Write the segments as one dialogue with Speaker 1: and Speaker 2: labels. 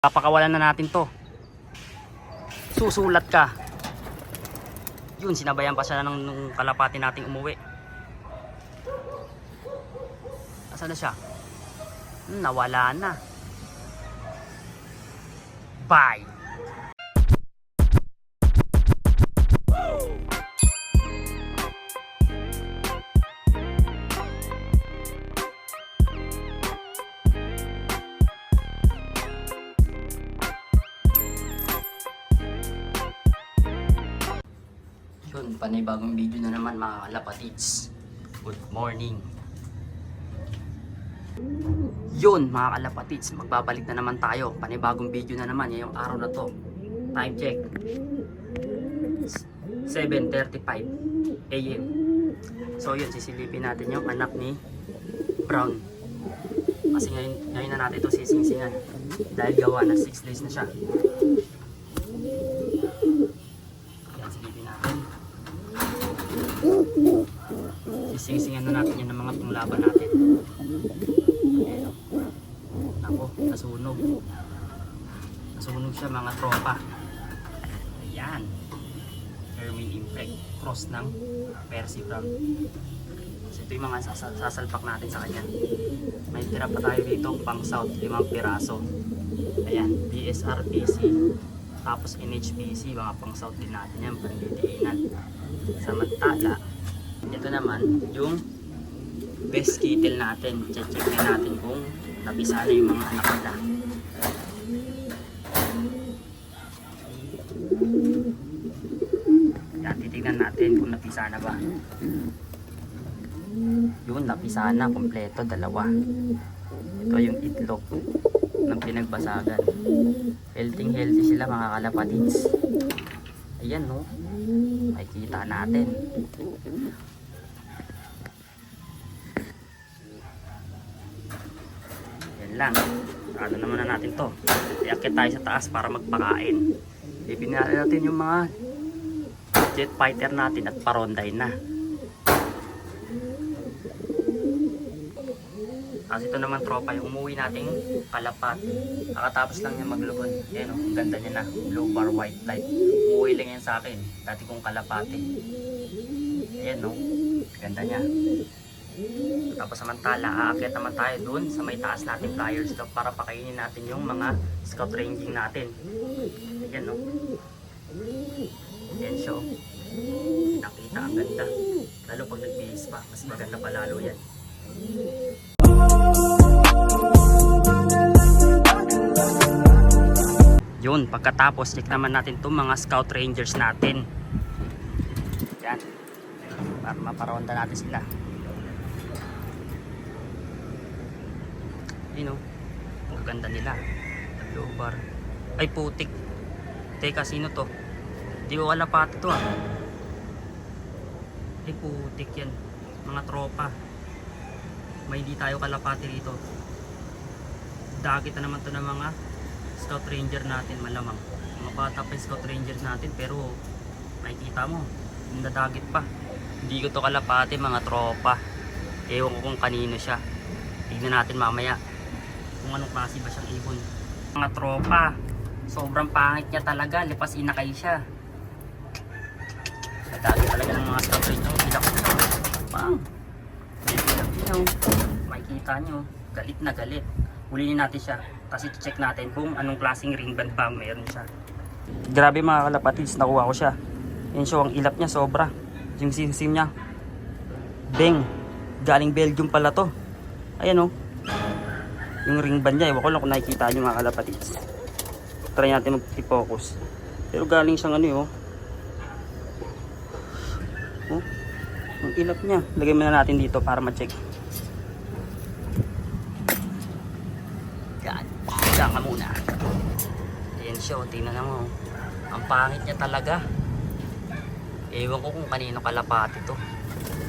Speaker 1: Papakawalan na natin to. Susulat ka. Yun, sinabayan pa siya nung kalapati nating umuwi. Asan na siya? Nawala na. Bye! Yun, panibagong video na naman mga kalapatids. Good morning. Yun mga kalapatids, magbabalik na naman tayo. Panibagong video na naman ngayong araw na to. Time check 7:35 AM. So yun, sisilipin natin yung anak ni Brown. Kasi ngayon na natin ito sisingsingan. Dahil gawa na 6 days na siya. Yan, silipin natin. Sisingsingan na natin yun ng mga panglaban natin. Ako, nasunog. Nasunog siya mga tropa. Ayan. Erwin Infect. Cross ng Percy Brown. So ito yung mga sasalpak natin sa kanya. May tira pa tayo dito pang south, 5 piraso. Ayan, BSRPC. Tapos NHPC, mga pang south din natin yan, pandidiinan. Samantala, ito naman yung best kittle natin. Check na natin kung napisa na yung mga anak nila. Yan, titignan natin kung napisa na ba. Yun, napisa na, kompleto, 2. Ito yung itlog ng pinagbasagan. Healthy sila mga kalapatids. Ayan no, makikita natin. Yan lang. Ano naman na natin to. Iakit tayo sa taas para magpakain. Ibinari natin yung mga jet fighter natin at paronday na. Kasi ito naman tropa, yung umuwi nating kalapati. Nakatapos lang niya maglubon. Ayan o, ang ganda niya na. Blue bar white light. Umuwi lang yan sa akin. Dati kong kalapati. Ayan o, ganda niya. Tapos samantala, aakyat naman tayo dun sa may taas natin flyers dog para pakainin natin yung mga scout ranging natin. Ayan o. Ayan siya o. Nakita, ang ganda. Lalo pag nag-bihis pa, mas maganda pa lalo yan. Yun, pagkatapos check naman natin itong mga scout rangers natin. Yan, para maparonda natin sila. Ayun o, ang ganda nila. Blue bar. Ay putik. Teka, sino to? Di ko kalapati to ah. Ay putik yan. Mga tropa. May hindi tayo kalapati rito. Dagit na naman to ng mga scout ranger natin, malamang. Mga bata pa yung scout ranger natin, pero makikita mo, nadagit pa. Hindi ko to kalapati mga tropa. Ewan ko kung kanino siya. Tignan natin mamaya kung anong klase ba siyang ibon. Mga tropa, sobrang pangit niya talaga. Lipas inakay siya. Nadagit talaga ng mga scout ranger. Bilak na. Bang! Makikita nyo, galit na galit. Hulinin natin siya kasi check natin kung anong klaseng ring band ba meron siya. Grabe mga kalapatids, nakuha ko siya. Yan siya, ang ilap niya sobra. Yung sim niya, beng, galing Belgium pala to. Ayan o, yung ring band niya, ewan ko lang kung nakikita nyo mga kalapatids. Try natin mag-focus. Pero galing siyang ano yun. Oh, ang ilap niya. Lagay muna natin dito para ma-check. Yan, higa ka muna. Ayan siya, tingnan mo. Ang pangit niya talaga. Ewan ko kung kanino kalapati to.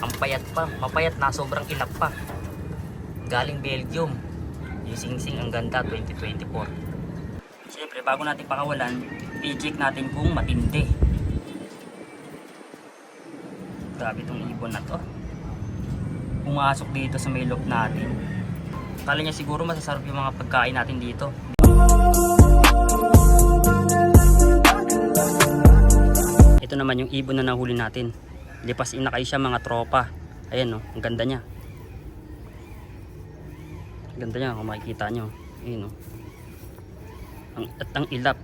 Speaker 1: Ang payat pa, mapayat na, sobrang ilap pa. Galing Belgium. Yung singsing, ang ganda, 2024. Siyempre, bago natin pakawalan, i-check natin kung matindi. Grabe itong ibon na to. Pumasok dito sa may loop natin. Kala niya siguro masasarap yung mga pagkain natin dito. naman yung ibon na nahuli natin. Lipas inakay siya mga tropa. Ayan oh, ang ganda niya. Ang ganda niya kung makikita nyo. Ayan oh. At ang ilap.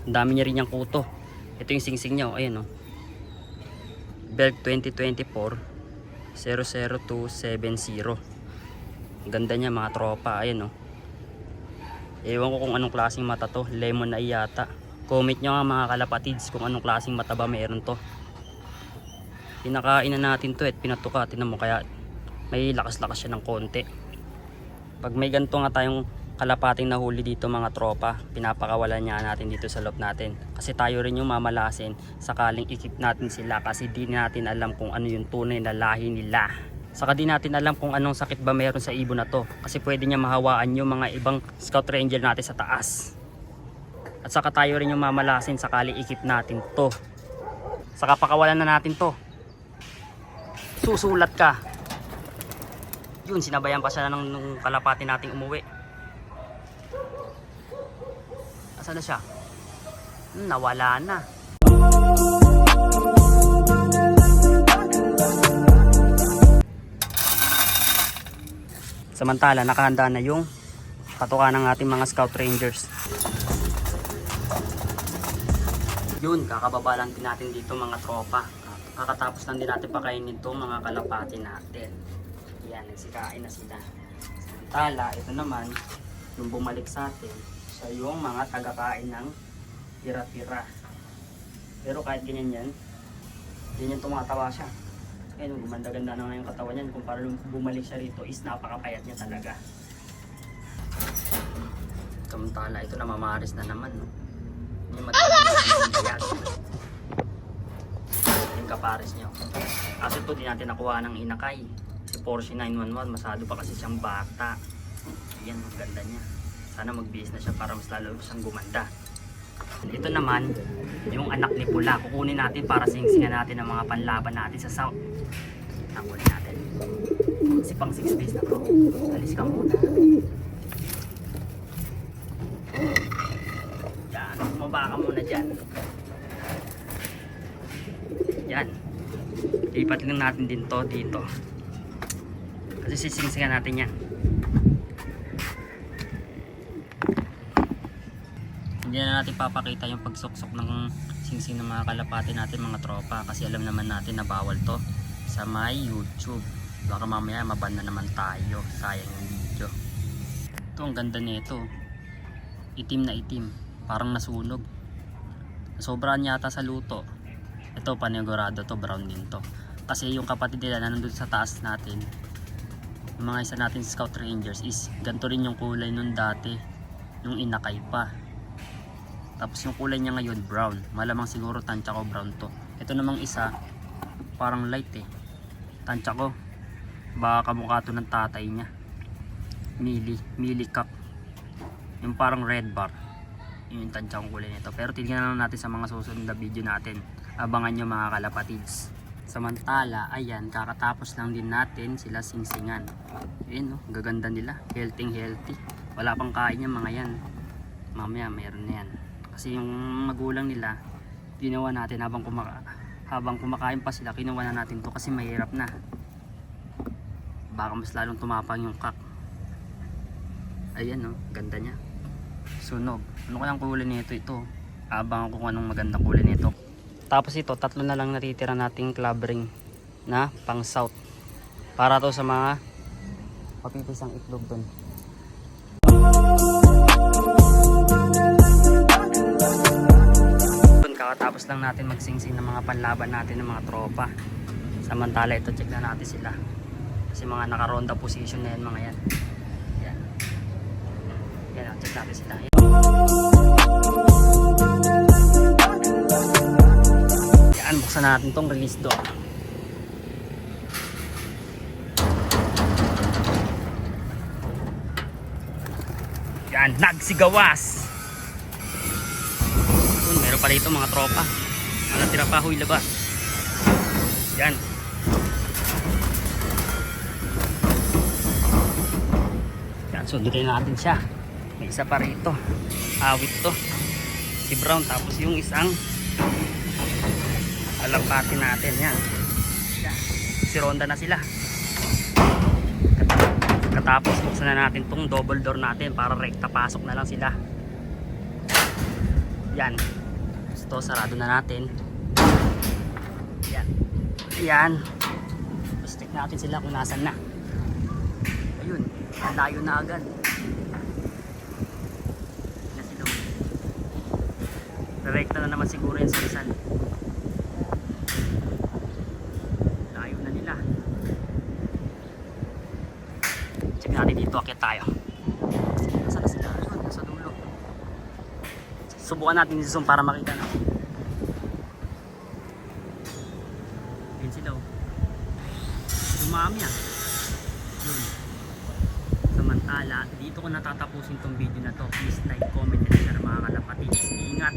Speaker 1: Ang dami niya rin yung kuto. Ito yung singsing niya oh. Ayan oh. Belt 2024 00270. Ang ganda niya mga tropa. Ayan oh. Ewan ko kung anong klaseng mata to. Lemon eye yata. Comment nyo nga mga kalapatids kung anong klaseng mata ba meron to. Pinakain na natin to at pinatuka. Tinan mo kaya may lakas-lakas siya ng konti. Pag may ganito nga tayong kalapating nahuli dito mga tropa, pinapakawalan niya natin dito sa loob natin. Kasi tayo rin yung mamalasin sakaling ikip natin sila kasi di natin alam kung ano yung tunay na lahi nila. Saka di natin alam kung anong sakit ba meron sa ibon na to. Kasi pwede niya mahawaan yung mga ibang scout ranger natin sa taas. At saka tayo rin yung mamalasin sakaling ikip natin to. Saka pakawalan na natin to. Susulat ka. Yun, sinabayan pa siya nung kalapati nating umuwi. Asan na siya? Nawala na. Samantala, nakahanda na yung patuka ng ating mga scout rangers. Yun, kakababa lang din natin dito mga tropa. Kakatapos lang din natin pakainin itong mga kalapati natin. Yan, nagsikain na sila. Samantala, ito naman, nung bumalik sa atin, siya yung mga tagakain ng tira-tira. Pero kahit ganyan yan, ganyan tumatawa siya. Kaya nung gumanda-ganda na nga yung katawan niyan, kung para bumalik siya rito is napakapayat niya talaga. Samantala, ito na mamaris na naman. No? Yung matapos yung kapares niya. Kasi ito di natin nakuha ng inakay. Si Porsche 911, masado pa kasi siyang bata. Yan, maganda niya. Sana mag-bihis na siya para mas lalo siyang gumanda. Ito naman, yung anak ni Pula. Kukunin natin para singsingan natin ang mga panlaban natin sa South. Tangulin natin. Si pang 6 days na bro. Alis ka muna. Yan, bumaba ka muna dyan. Yan. Lipat lang natin din to dito. Kasi sisingsingan natin yan. Hindi na natin papakita yung pagsuksok ng singsing ng mga kalapati natin mga tropa. Kasi alam naman natin na bawal to sa my YouTube. Baka mamaya maban na naman tayo. Sayang yung video. Ito ang ganda nito. Itim na itim. Parang nasunog. Sobrang yata sa luto. Ito panigurado to, brown din to. Kasi yung kapatid nila na nandun sa taas natin, yung mga isa natin scout rangers is ganito rin yung kulay nun dati. Yung inakay pa. Tapos yung kulay niya ngayon brown. Malamang siguro tansya ko brown to. Ito namang isa parang light eh. Tansya ko baka kamukha to ng tatay niya. Mili cup. Yung parang red bar. Yun yung tansya kong kulay nito. Pero tignan lang natin sa mga susunod na video natin. Abangan nyo mga kalapatids. Samantala, ayan, kakatapos lang din natin sila singsingan. Ayan, no, gaganda nila. Healthy. Wala pang kain yung mga yan. Mamaya mayroon na yan. Kasi yung magulang nila, ginawa natin habang kumakain pa sila, kinuha na natin to kasi mahirap na. Baka mas lalong tumapang yung kak. Ayan no, ganda niya. Sunog. Ano kayang kulay nito ito? Abangan ko kung anong magandang kulay nito. Tapos ito, tatlo na lang natitira nating club ring na pang south. Para to sa mga papipisang itlog dun. Kakatapos lang natin magsingsing ng mga panlaban natin ng mga tropa. Samantala ito, check na natin sila. Kasi mga nakaronda position na yan mga yan. Yan. Yan, check natin sila. Yan, buksan natin tong release door. Yan, nagsigawas. Meron pala ito mga tropa. Mga tira pa, huy labas. Yan. Yan, sundutin natin siya. May isa pa rito. Awit to. Si Brown, tapos yung isang Alampatin natin yan. Si Ronda na sila. Katapos buksan na natin tong double door natin para rekta pasok na lang sila. Yan. Ito sarado na natin. Yan. Yan. Check natin sila kung nasan na. Ayun. Ang layo na agad. Yan sila. Rekta na naman siguro yan sa Rizal. Layo na nila. Check natin dito, akit tayo. Nasaan na sila? Ayun, nasa dulo. Subukan natin i-zoom para makita na. Ayun sila oh. Dumami ah. Yun. Samantala, dito ko natatapusin tong video na to. Please like, comment, and share mga kalapatids. Ingat!